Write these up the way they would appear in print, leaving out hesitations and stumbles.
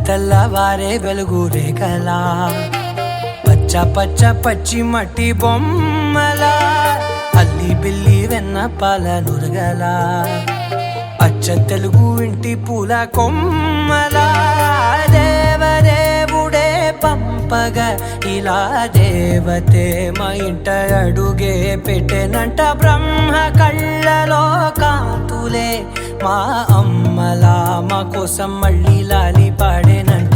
తెల్లవారే వెలుగు రేఖలా పచ్చ పచ్చ పచ్చి మట్టి బొమ్మలా అల్లి బిల్లి వెన్న పాల నురగలా అచ్చ తెలుగు ఇంటి పూల కొమ్మలా దేవదేవుడే పంపగా ఇలా దేవతే మా ఇంట అడుగే పెట్టెనంట బ్రహ్మ కళ్ళలో కాంతులే మా అమ్మలా మా కోసం మళ్ళీ లాలి పాడేనంట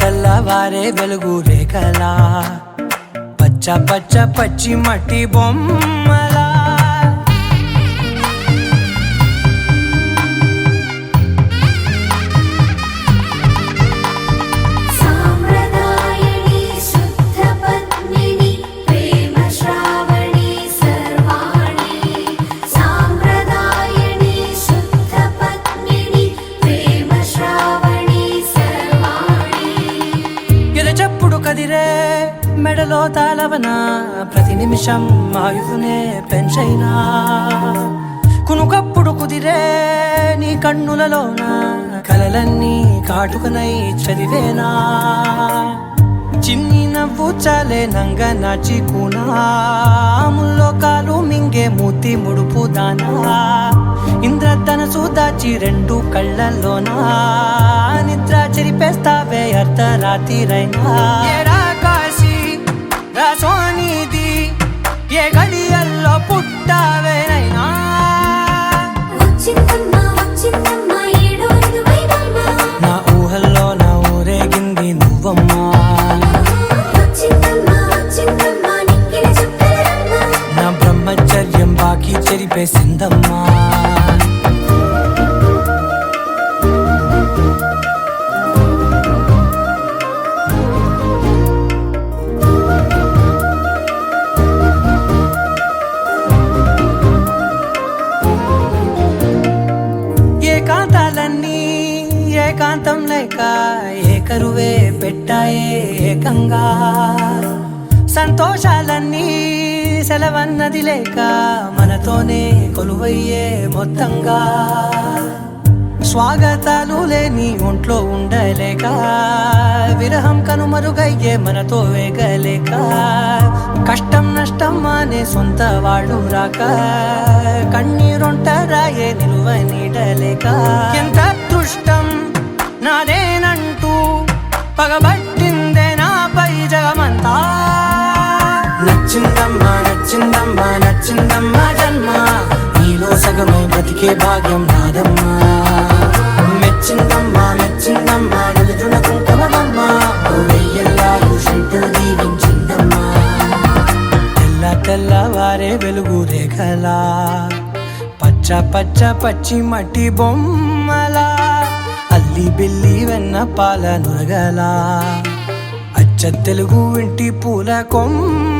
తెల్లవారే వెలుగు రేఖలా పచ్చ పచ్చ పచ్చి మట్టి బొమ్మలా కదిరే మెడలో తాళవన ప్రతి నిమిషం ఆయువునే పెంచైనా కునుకప్పుడు కుదిరే నీ కన్నులలోన కలలన్నీ కాటుకనై చదివేనా చిన్ని నవ్వు చాలే నంగ నాచి కూనాముల్లో కాలు మింగే మూతి ముడుపు దానా ఇంద్రధనసు దాచి రెండు కళ్ళల్లోనా నిద్ర చెరిపేస్తావే అర్ధరాత్రిరైనా కాశీ రాసోనిది ఏ గడియల్లో పుట్టావేనైనా నా ఊహల్లో నా ఊరేగింది నువ్వమ్మా నా బ్రహ్మచర్యం బాకీ చెరిపేసిందమ్మా ఏకాంతాలన్నీ ఏకాంతం లేక ఏకరువే పెట్టాయే ఏకంగా సంతోషాలన్నీ సెలవన్నది లేక మనతోనే కొలువయ్యే మొత్తంగా స్వాగతాలు లేని ఒంట్లో ఉండలేక విరహం కనుమరుగయ్యే మనతో వేగలేక కష్టం నష్టం అనే సొంత వాడు రాక కన్నీరొంటరాయే నిలువ నీడలేక ఎంత అదృష్టం నాదేనంటూ పగబట్టిందే నాపై జగమంతా నచ్చిందమ్మా నచ్చిందమ్మా నచ్చిందమ్మా జన్మ నీలో సగమై బ్రతికే భాగ్యం నాదమ్మా మెచ్చిందమ్మా మెచ్చిందమ్మా నిలుచున కుంకుమమ్మా వెయ్యల్లాలు శంకరు దీవించిందమ్మా తెల్లవారే వెలుగు రేఖలా పచ్చ పచ్చ పచ్చి మట్టి బొమ్మలా అల్లి బిల్లి వెన్న పాల నురగలా అచ్చ తెలుగు ఇంటి పూల కొమ్మ